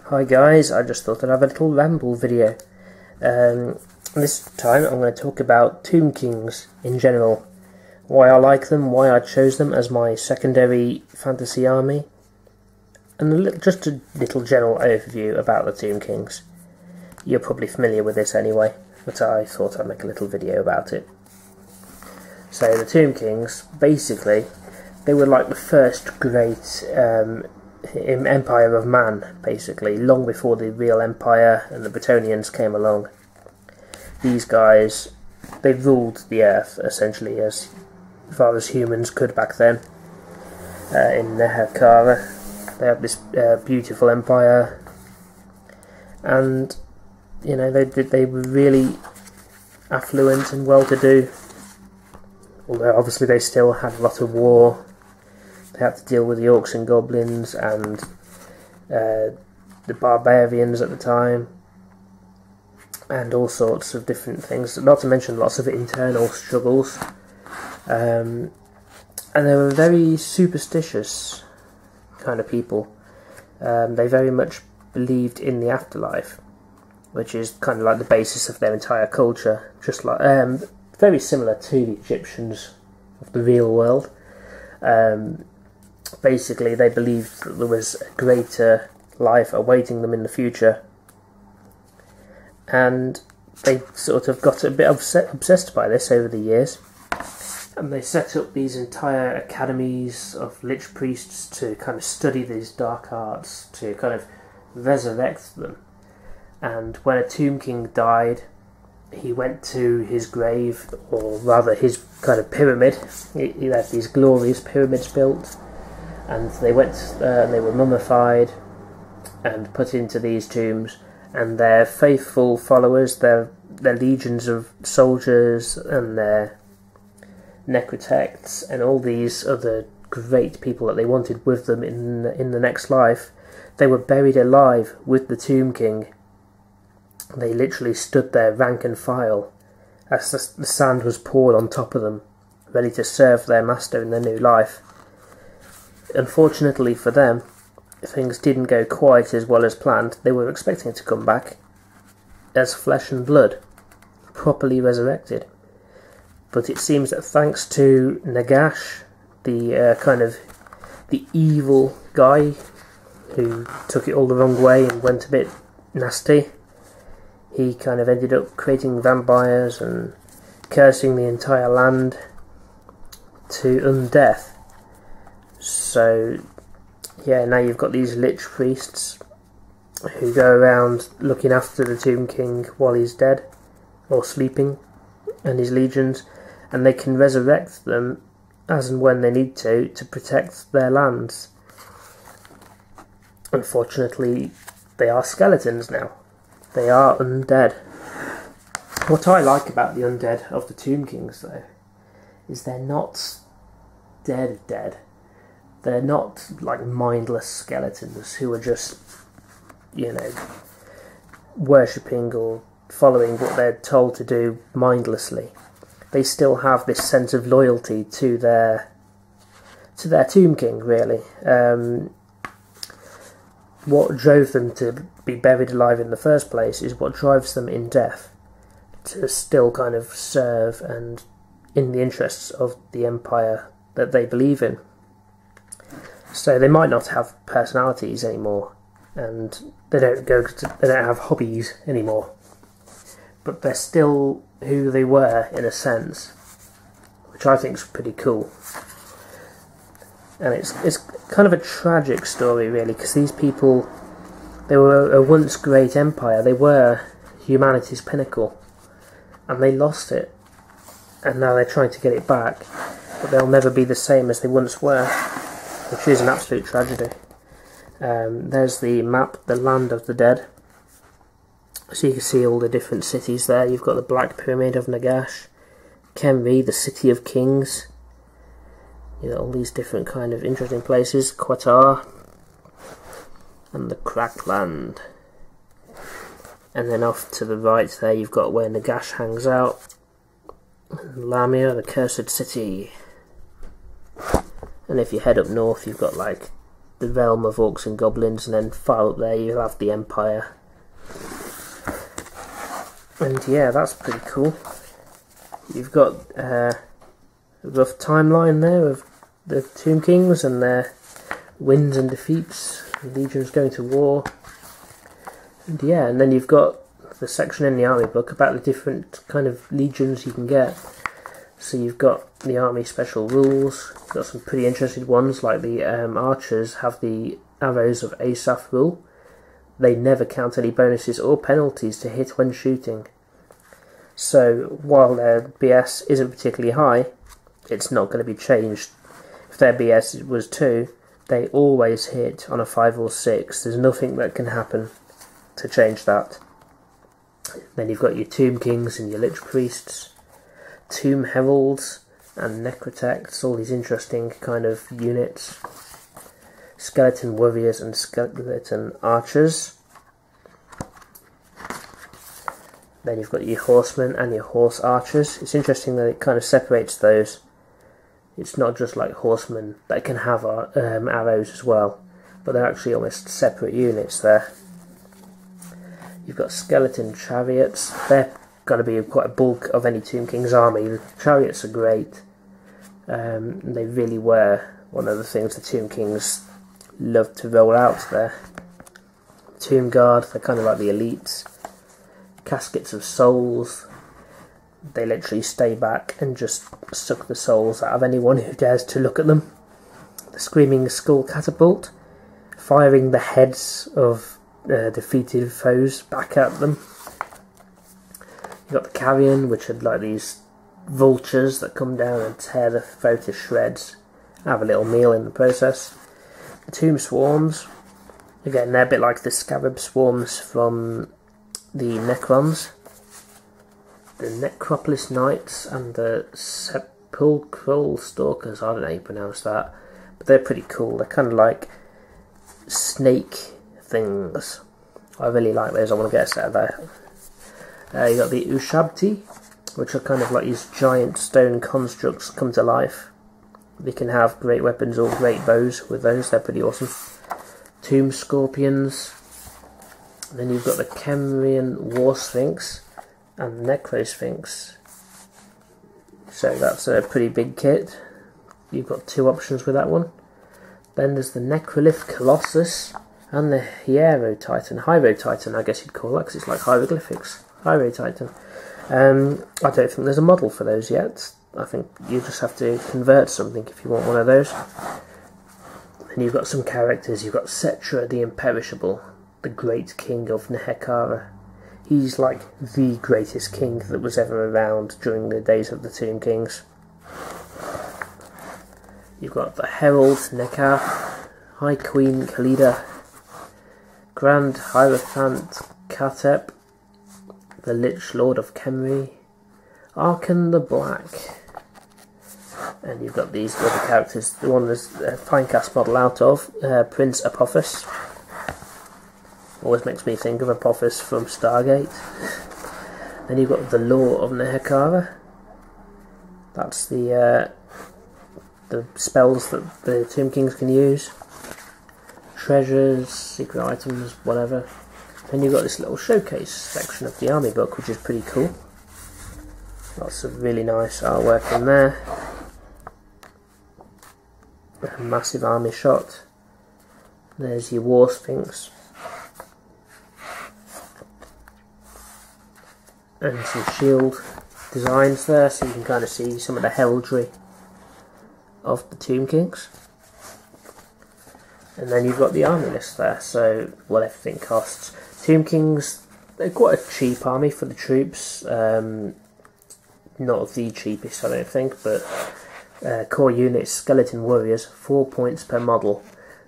Hi guys, I just thought I'd have a little ramble video. This time I'm going to talk about Tomb Kings in general. Why I like them, why I chose them as my secondary fantasy army, and just a little general overview about the Tomb Kings. You're probably familiar with this anyway, but I thought I'd make a little video about it. So the Tomb Kings, basically, they were like the first great empire of man, basically, long before the real empire and the Bretonians came along. These guys, they ruled the earth, essentially, as far as humans could back then. In Neherkara, they had this beautiful empire, and, you know, they were really affluent and well-to-do, although obviously they still had a lot of war. They had to deal with the orcs and goblins and the barbarians at the time, and all sorts of different things, not to mention lots of internal struggles. And they were very superstitious kind of people. They very much believed in the afterlife, which is kind of like the basis of their entire culture, just like very similar to the Egyptians of the real world. Basically, they believed that there was a greater life awaiting them in the future, and they sort of got a bit obsessed by this over the years, and they set up these entire academies of lich priests to kind of study these dark arts, to kind of resurrect them. And when a Tomb King died, he went to his grave, or rather his kind of pyramid. He had these glorious pyramids built, and they went and they were mummified and put into these tombs, and their faithful followers, their legions of soldiers and their necrotects and all these other great people that they wanted with them in the next life, they were buried alive with the Tomb King. They literally stood there rank and file as the sand was poured on top of them, ready to serve their master in their new life. Unfortunately for them, things didn't go quite as well as planned. They were expecting to come back as flesh and blood, properly resurrected. But it seems that thanks to Nagash, the kind of the evil guy who took it all the wrong way and went a bit nasty, he kind of ended up creating vampires and cursing the entire land to undeath. So, yeah, now you've got these lich priests who go around looking after the Tomb King while he's dead or sleeping, and his legions, and they can resurrect them as and when they need to protect their lands. Unfortunately, they are skeletons now. They are undead. What I like about the undead of the Tomb Kings, though, is they're not dead. They're not like mindless skeletons who are just, you know, worshipping or following what they're told to do mindlessly. They still have this sense of loyalty to their Tomb King, really. What drove them to be buried alive in the first place is what drives them in death to still kind of serve and in the interests of the empire that they believe in. So they might not have personalities anymore, and they don't have hobbies anymore, but they're still who they were in a sense, which I think is pretty cool. And it's kind of a tragic story, really, because these people, they were a once great empire. They were humanity's pinnacle, and they lost it, and now they're trying to get it back, but they'll never be the same as they once were, which is an absolute tragedy. There's the map, the Land of the Dead. So you can see all the different cities there. You've got the Black Pyramid of Nagash, Kemri, the City of Kings. You know, all these different kind of interesting places, Qatar, and the Crackland. And then off to the right there, you've got where Nagash hangs out, Lamia, the Cursed City. And if you head up north, you've got like the realm of orcs and goblins, and then far up there you have the Empire. And yeah, that's pretty cool. You've got a rough timeline there of the Tomb Kings and their wins and defeats, legions going to war. And yeah, and then you've got the section in the army book about the different kind of legions you can get. So you've got the army special rules. You've got some pretty interesting ones, like the archers have the arrows of Asaph rule. They never count any bonuses or penalties to hit when shooting. So while their BS isn't particularly high, it's not going to be changed. If their BS was 2, they always hit on a 5 or 6. There's nothing that can happen to change that. Then you've got your Tomb Kings and your Lich Priests, Tomb Heralds and Necrotects, all these interesting kind of units. Skeleton Warriors and Skeleton Archers. Then you've got your Horsemen and your Horse Archers. It's interesting that it kind of separates those. It's not just like Horsemen that can have arrows as well, but they're actually almost separate units there. You've got Skeleton Chariots. They're going to be quite a bulk of any Tomb King's army. The chariots are great. They really were one of the things the Tomb Kings loved to roll out there. Tomb Guard, they're kind of like the elites. Caskets of Souls. They literally stay back and just suck the souls out of anyone who dares to look at them. The Screaming Skull Catapult, firing the heads of defeated foes back at them. You've got the Carrion, which had like these vultures that come down and tear the foe to shreds, have a little meal in the process. The Tomb Swarms, again they're a bit like the Scarab Swarms from the Necrons. The Necropolis Knights and the Sepulchral Stalkers, I don't know how you pronounce that, but they're pretty cool. They're kind of like snake things. I really like those. I want to get a set of that. You got the Ushabti, which are kind of like these giant stone constructs come to life. They can have great weapons or great bows with those. They're pretty awesome. Tomb Scorpions. Then you've got the Kemrian War Sphinx and Necro Sphinx. So that's a pretty big kit. You've got 2 options with that one. Then there's the Necrolith Colossus and the Hiero Titan. Hiero Titan, I guess you'd call that, because it's like hieroglyphics. Hiero Titan. I don't think there's a model for those yet. I think you just have to convert something if you want one of those. Then you've got some characters. You've got Setra the Imperishable, the great king of Nehekara. He's like the greatest king that was ever around during the days of the Tomb Kings. You've got the Herald Nekar, High Queen Khalida, Grand Hierophant Katep, the Lich Lord of Kemri, Arkan the Black, and you've got these other characters. The one there's a Finecast model out of, Prince Apophis. Always makes me think of Apophis from Stargate. Then you've got the Law of Nehekara. That's the spells that the Tomb Kings can use. Treasures, secret items, whatever. Then you've got this little showcase section of the army book, which is pretty cool. Lots of really nice artwork in there. A massive army shot. There's your War Sphinx. And some shield designs there, so you can kind of see some of the heraldry of the Tomb Kings. And then you've got the army list there, so what everything costs. Tomb Kings, they're quite a cheap army for the troops. Not the cheapest, I don't think, but core units, Skeleton Warriors, 4 points per model.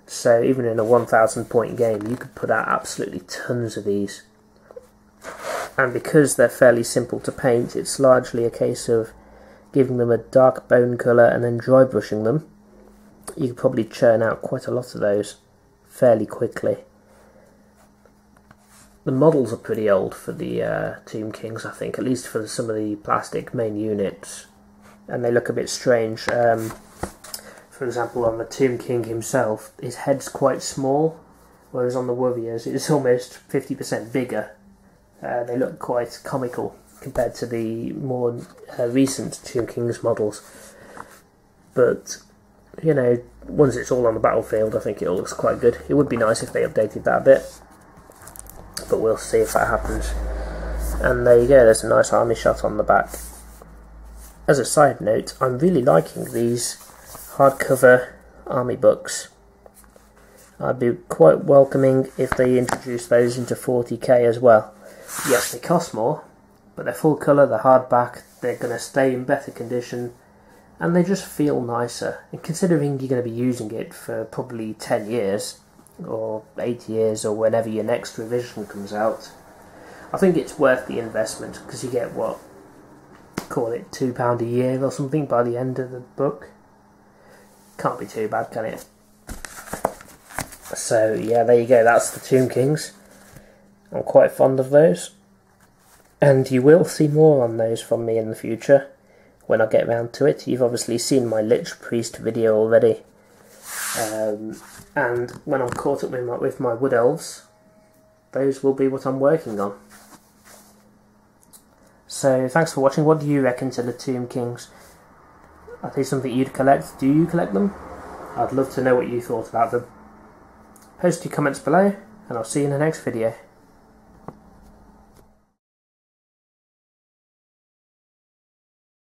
So even in a 1,000 point game, you could put out absolutely tons of these. And because they're fairly simple to paint, it's largely a case of giving them a dark bone colour and then dry brushing them. You could probably churn out quite a lot of those fairly quickly. The models are pretty old for the Tomb Kings, I think, at least for some of the plastic main units, and they look a bit strange. For for example, on the Tomb King himself, his head's quite small, whereas on the warriors it's almost 50% bigger. They look quite comical compared to the more recent Tomb King's models. But, you know, once it's all on the battlefield, I think it looks quite good. It would be nice if they updated that a bit, but we'll see if that happens. And there you go, there's a nice army shot on the back. As a side note, I'm really liking these hardcover army books. I'd be quite welcoming if they introduced those into 40k as well. Yes, they cost more, but they're full colour, they're hardback, they're going to stay in better condition, and they just feel nicer. And considering you're going to be using it for probably 10 years, or 8 years, or whenever your next revision comes out, I think it's worth the investment, because you get, what, call it £2 a year or something by the end of the book. Can't be too bad, can it? So yeah, there you go, that's the Tomb Kings. I'm quite fond of those, and you will see more on those from me in the future when I get round to it. You've obviously seen my Lich Priest video already, and when I'm caught up with my Wood Elves, those will be what I'm working on. So thanks for watching. What do you reckon to the Tomb Kings? Are they something you'd collect? Do you collect them? I'd love to know what you thought about them. Post your comments below, and I'll see you in the next video.